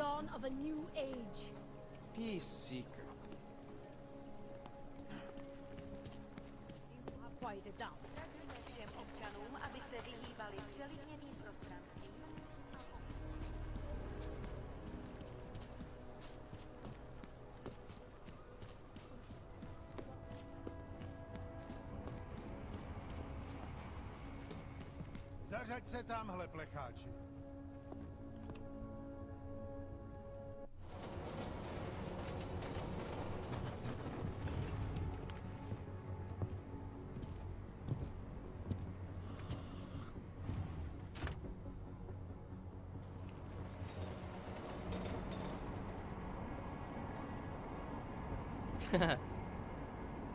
dawn of a new age. Peace seeker. You have quieted down. Všem občanům, aby se vyhýbali přelidněným prostvím. Zařaď se tamhle, plecháči.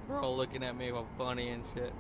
They're all looking at me all funny and shit.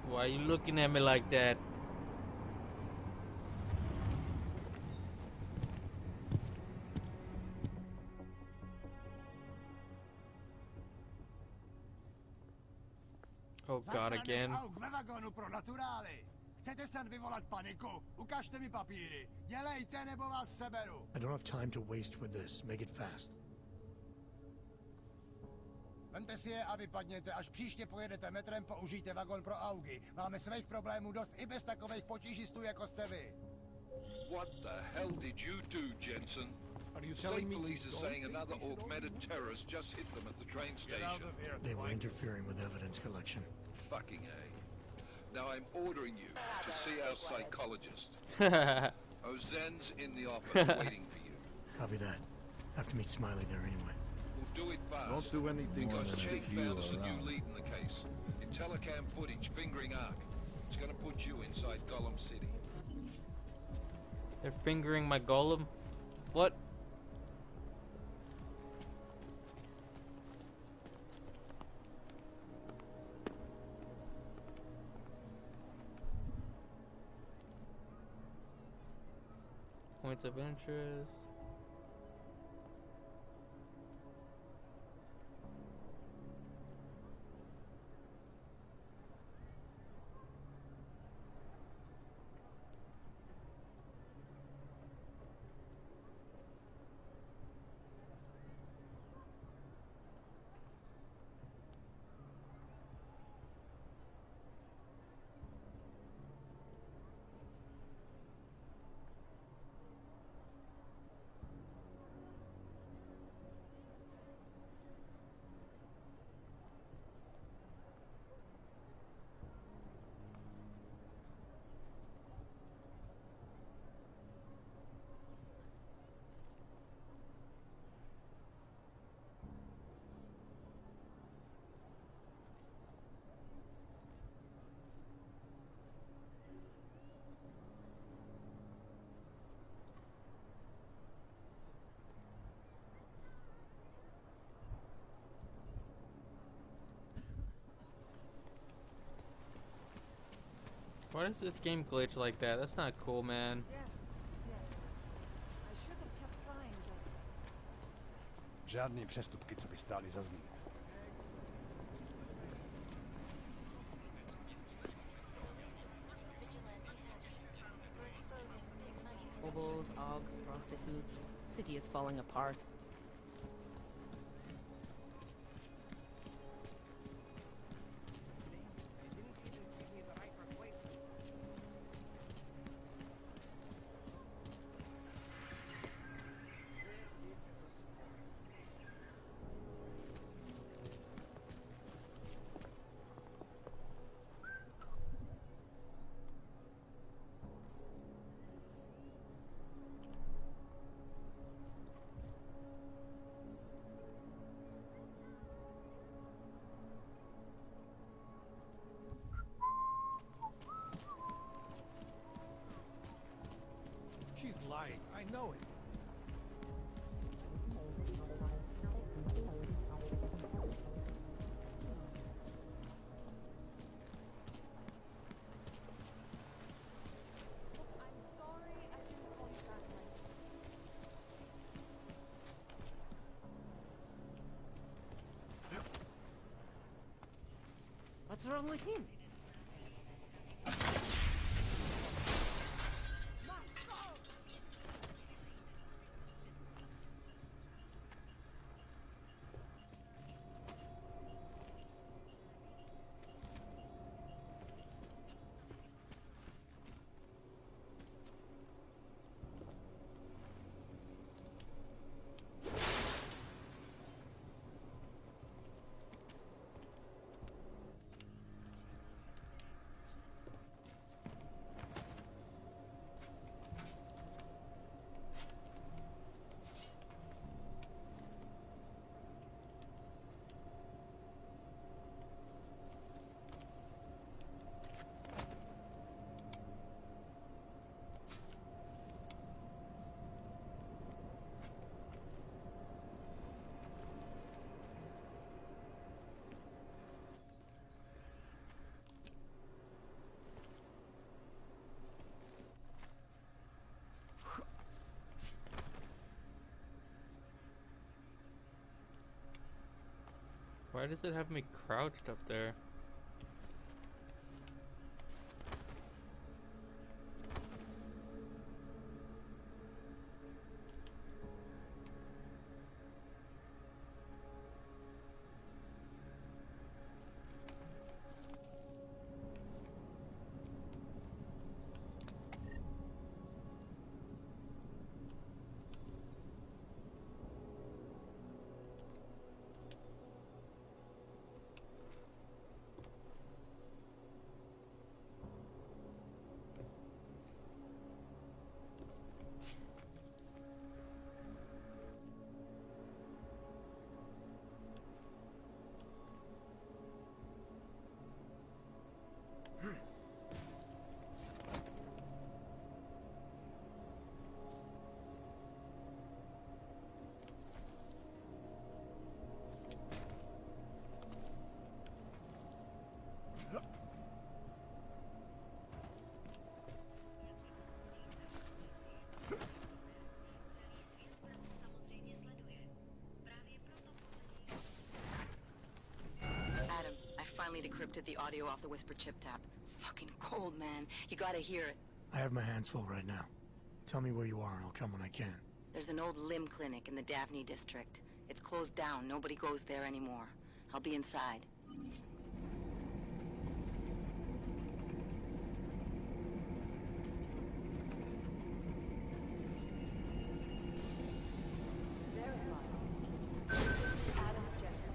Why are you looking at me like that? Oh God, again. Chcete snad vyvolat paniku? Ukažte mi papíry. Dělejte, nebo vás seberu. I don't have time to waste with this. Make it fast. Vemte si je a vypadněte. Až příště pojedete metrem, použijte vagon pro augy. Máme svých problémů dost i bez takových potížistů, jako jste vy. What the hell did you do, Jensen? State police are saying another augmented terrorist just hit them at the train station. They were interfering with evidence collection. Fucking A. Now I'm ordering you to see our psychologist. Ozen's in the office waiting for you. Copy that. Have to meet Smiley there anyway. We'll do it fast. Don't do anything because Jake unless you found us a new around. lead in the case. In telecam footage fingering Ark. It's gonna put you inside Gollum City. They're fingering my golem? What? Points of interest. Why does this game glitch like that? That's not cool, man. Yes, yes. I should have kept trying, but... Žádný přestupky, co by stály za zmínku. Hobos, augs, prostitutes. City is falling apart. lying. I know it. I'm sorry I didn't call you back right. What's wrong with him? Why does it have me crouched up there? Adam, I finally decrypted the audio off the Whisper chip tap. Fucking cold, man. You gotta hear it. I have my hands full right now. Tell me where you are and I'll come when I can. There's an old limb clinic in the Daphne district. It's closed down. Nobody goes there anymore. I'll be inside. Adam Jensen.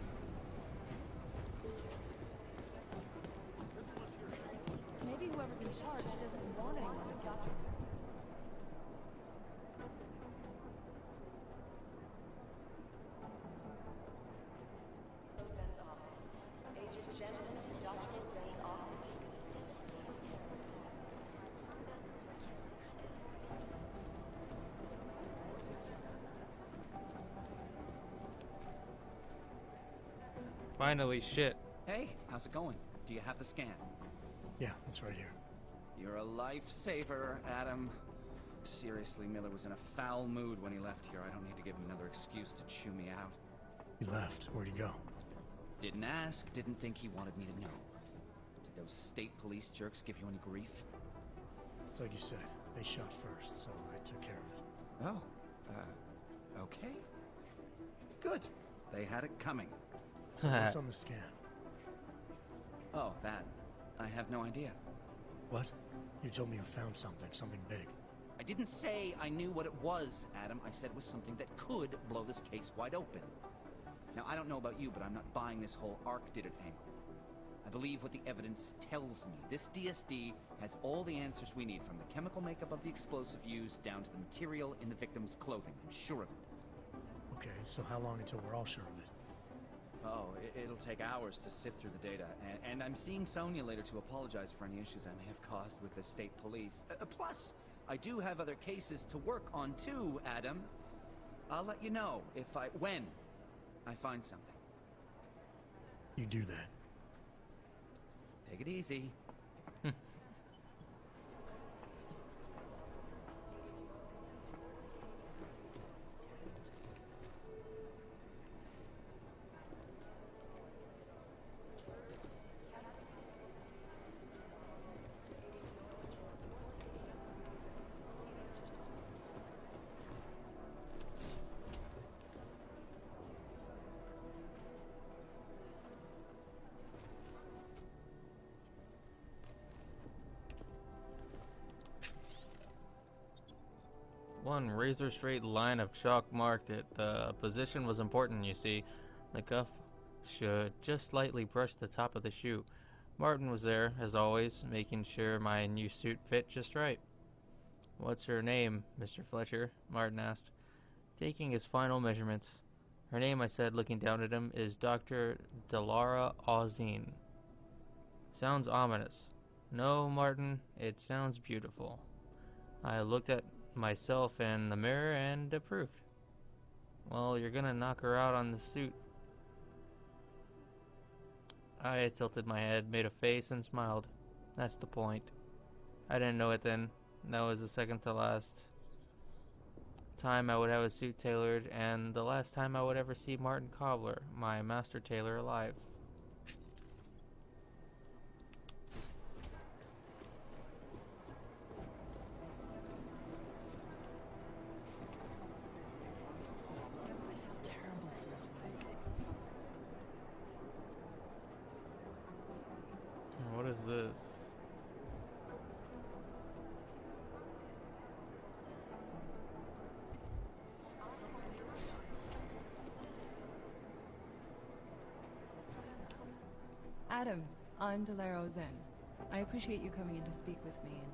Maybe whoever's in charge doesn't want anyone to capture this. Agent Jensen to Dr. Zen's office. Finally, shit. Hey, how's it going? Do you have the scan? Yeah, it's right here. You're a lifesaver, Adam. Seriously, Miller was in a foul mood when he left here. I don't need to give him another excuse to chew me out. He left. Where'd he go? Didn't ask, didn't think he wanted me to know. Did those state police jerks give you any grief? It's like you said. They shot first, so I took care of it. Oh, okay. Good. They had it coming. So what's on the scan? Oh, that. I have no idea. What? You told me you found something big. I didn't say I knew what it was, Adam. I said it was something that could blow this case wide open. Now, I don't know about you, but I'm not buying this whole Ark did it angle. I believe what the evidence tells me. This DSD has all the answers we need, from the chemical makeup of the explosive used down to the material in the victim's clothing. I'm sure of it. Okay, so how long until we're all sure of it? Oh, it'll take hours to sift through the data, and I'm seeing Sonia later to apologize for any issues I may have caused with the state police. Plus, I do have other cases to work on too, Adam. I'll let you know when I find something. You do that. Take it easy. One razor straight line of chalk marked it. The position was important, you see. The cuff should just slightly brush the top of the shoe. Martin was there, as always, making sure my new suit fit just right. "What's her name, Mr. Fletcher?" Martin asked, taking his final measurements. "Her name," I said, looking down at him, "is Dr. Delara Auzine." "Sounds ominous." "No, Martin, it sounds beautiful." I looked at myself in the mirror and approved. "Well, you're gonna knock her out on the suit." I tilted my head, made a face, and smiled. That's the point. I didn't know it then. That was the second to last time I would have a suit tailored, and the last time I would ever see Martin Cobbler, my master tailor, alive. What is this? Adam, I'm Delara Zen. I appreciate you coming in to speak with me, and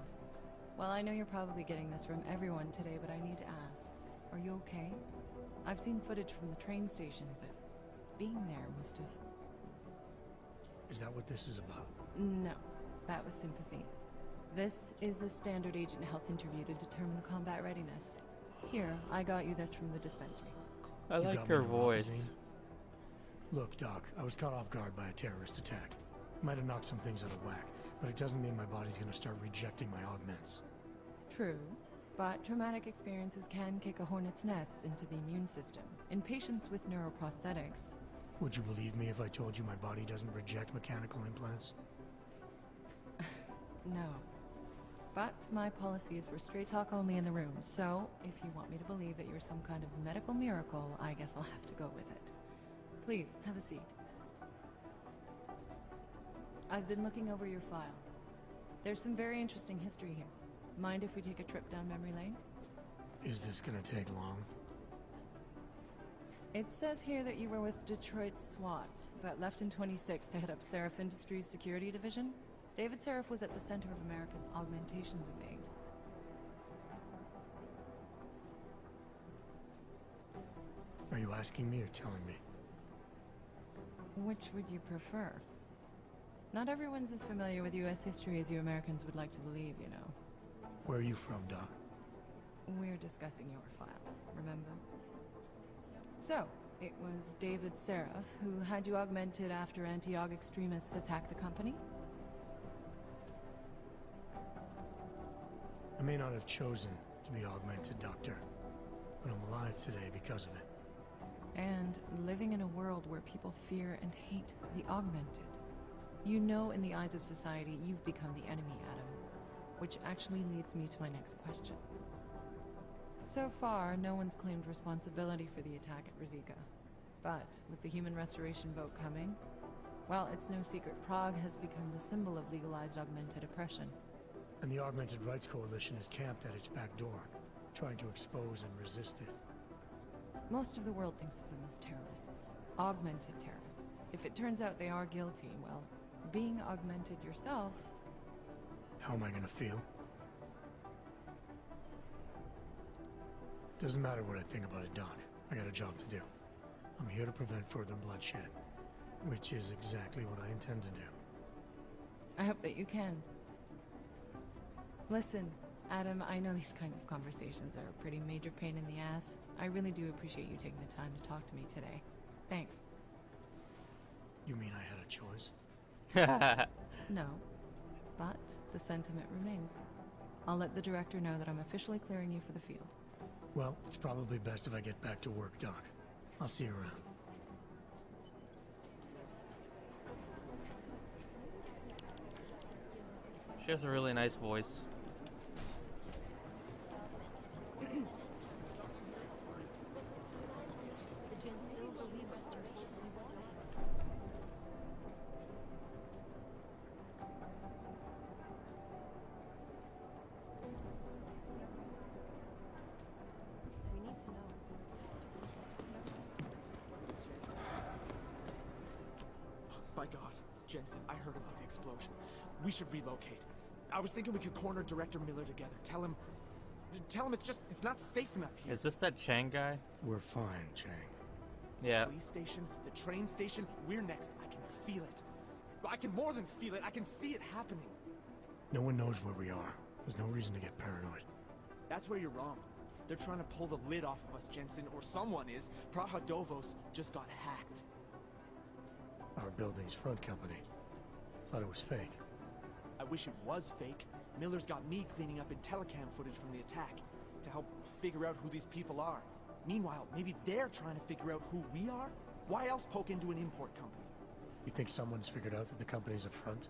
well, I know you're probably getting this from everyone today, but I need to ask, are you okay? I've seen footage from the train station, but being there must have... Is that what this is about? No, that was sympathy. This is a standard agent health interview to determine combat readiness. Here, I got you this from the dispensary. I You like got me her in the voice. magazine? Look, Doc, I was caught off guard by a terrorist attack. Might have knocked some things out of whack, but it doesn't mean my body's gonna start rejecting my augments. True, but traumatic experiences can kick a hornet's nest into the immune system. In patients with neuroprosthetics, Would you believe me if I told you my body doesn't reject mechanical implants? no. But my policy is for straight talk only in the room, so if you want me to believe that you're some kind of medical miracle, I guess I'll have to go with it. Please, have a seat. I've been looking over your file. There's some very interesting history here. Mind if we take a trip down memory lane? Is this gonna take long? It says here that you were with Detroit SWAT, but left in 26 to head up Seraph Industries' security division. David Seraph was at the center of America's augmentation debate. Are you asking me or telling me? Which would you prefer? Not everyone's as familiar with U.S. history as you Americans would like to believe, you know. Where are you from, Doc? We're discussing your file, remember? So, it was David Seraph who had you augmented after anti-aug extremists attacked the company? I may not have chosen to be augmented, Doctor, but I'm alive today because of it. And living in a world where people fear and hate the augmented. You know, in the eyes of society, you've become the enemy, Adam. Which actually leads me to my next question. So far, no one's claimed responsibility for the attack at Rizika. But with the human restoration vote coming, well, it's no secret Prague has become the symbol of legalized augmented oppression. And the Augmented Rights Coalition is camped at its back door, trying to expose and resist it. Most of the world thinks of them as terrorists. Augmented terrorists. If it turns out they are guilty, well, being augmented yourself... How am I gonna feel? Doesn't matter what I think about it, Doc. I got a job to do. I'm here to prevent further bloodshed, which is exactly what I intend to do. I hope that you can. Listen, Adam, I know these kind of conversations are a pretty major pain in the ass. I really do appreciate you taking the time to talk to me today. Thanks. You mean I had a choice? No, but the sentiment remains. I'll let the director know that I'm officially clearing you for the field. Well, it's probably best if I get back to work, Doc. I'll see you around. She has a really nice voice. By God, Jensen, I heard about the explosion. We should relocate. I was thinking we could corner Director Miller together. Tell him it's not safe enough here. Is this that Chang guy? We're fine, Chang. Yeah. Police station, the train station, we're next. I can feel it. I can more than feel it. I can see it happening. No one knows where we are. There's no reason to get paranoid. That's where you're wrong. They're trying to pull the lid off of us, Jensen, or someone is. Praha Dovos just got hacked. Our building's front company. Thought it was fake. I wish it was fake. Miller's got me cleaning up IntelliCam footage from the attack to help figure out who these people are. Meanwhile, maybe they're trying to figure out who we are? Why else poke into an import company? You think someone's figured out that the company's a front?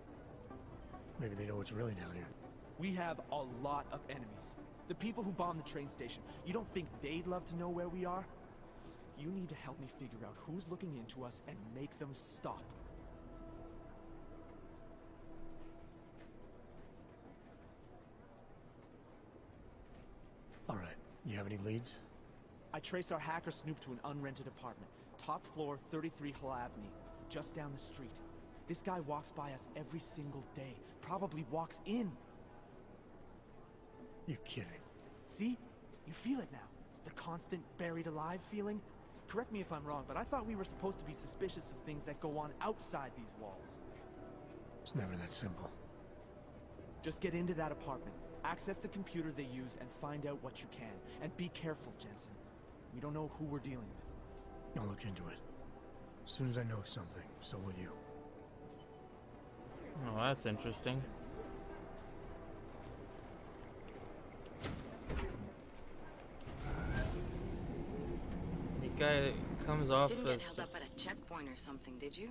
Maybe they know what's really down here. We have a lot of enemies. The people who bombed the train station. You don't think they'd love to know where we are? You need to help me figure out who's looking into us and make them stop. All right. You have any leads? I traced our hacker snoop to an unrented apartment. Top floor, 33 Halavni. Just down the street. This guy walks by us every single day. Probably walks in. You're kidding. See? You feel it now. The constant buried alive feeling. Correct me if I'm wrong, but I thought we were supposed to be suspicious of things that go on outside these walls. It's never that simple. Just get into that apartment, access the computer they used, and find out what you can. And be careful, Jensen. We don't know who we're dealing with. I'll look into it. As soon as I know something, so will you. Oh, that's interesting. The guy comes off Didn't get as... held up at a checkpoint or something, did you?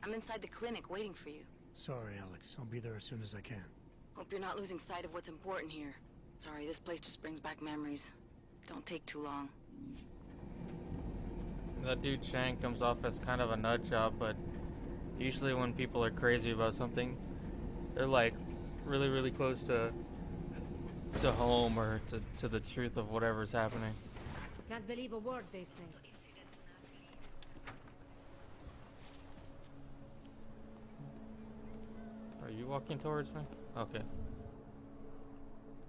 I'm inside the clinic waiting for you. Sorry, Alex. I'll be there as soon as I can. Hope you're not losing sight of what's important here. Sorry, this place just brings back memories. Don't take too long. That dude Chang comes off as kind of a nut job, but usually when people are crazy about something, they're like really, really close to home or to the truth of whatever's happening. Can't believe a word they say. Are you walking towards me? Okay.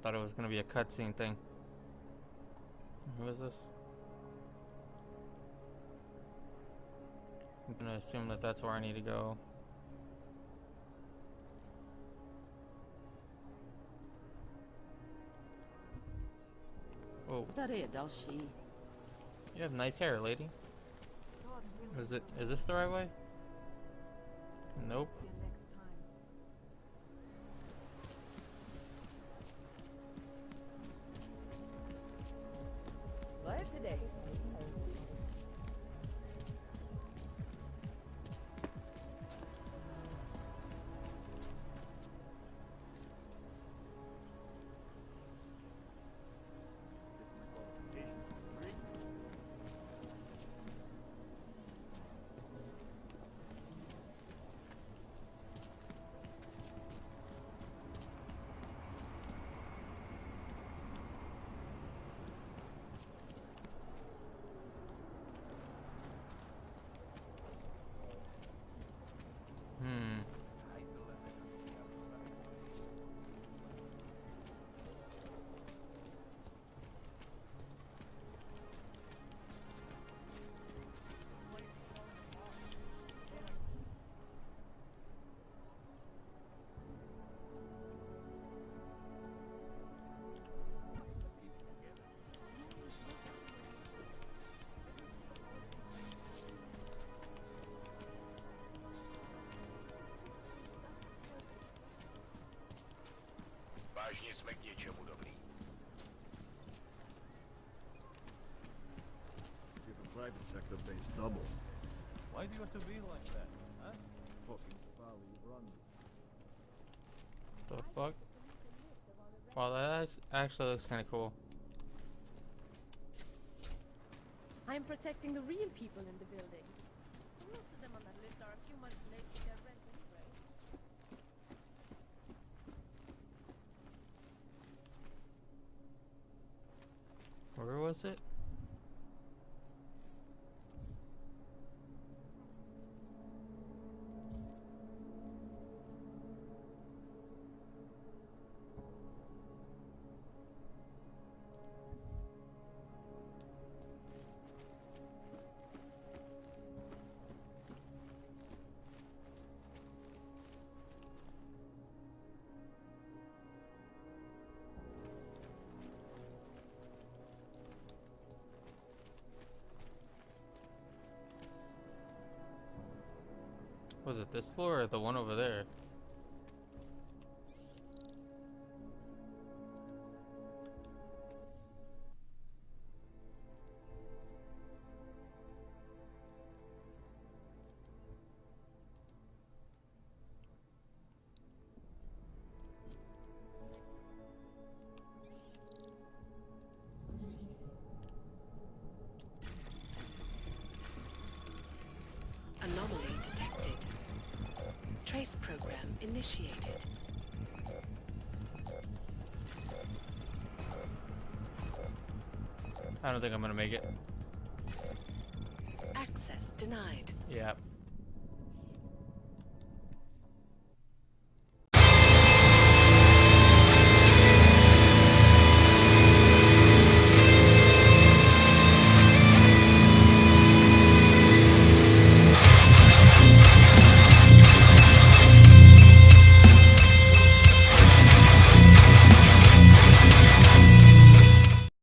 Thought it was gonna be a cutscene thing. Who is this? I'm gonna assume that that's where I need to go. Oh, you have nice hair, lady. Is this the right way? Nope. Where today? jsme k něčemu dobrý. If the private sector pays double. Why do you have to be like that, huh? Fucking Polly, run. The fuck? Wow, that actually looks kind of cool. I'm protecting the real people in the building. Most of them on that list are a few months late with their rent anyway. Where was it? Was it this floor or the one over there? Anomaly detected. Trace program initiated. I don't think I'm gonna make it. Access denied. Yeah.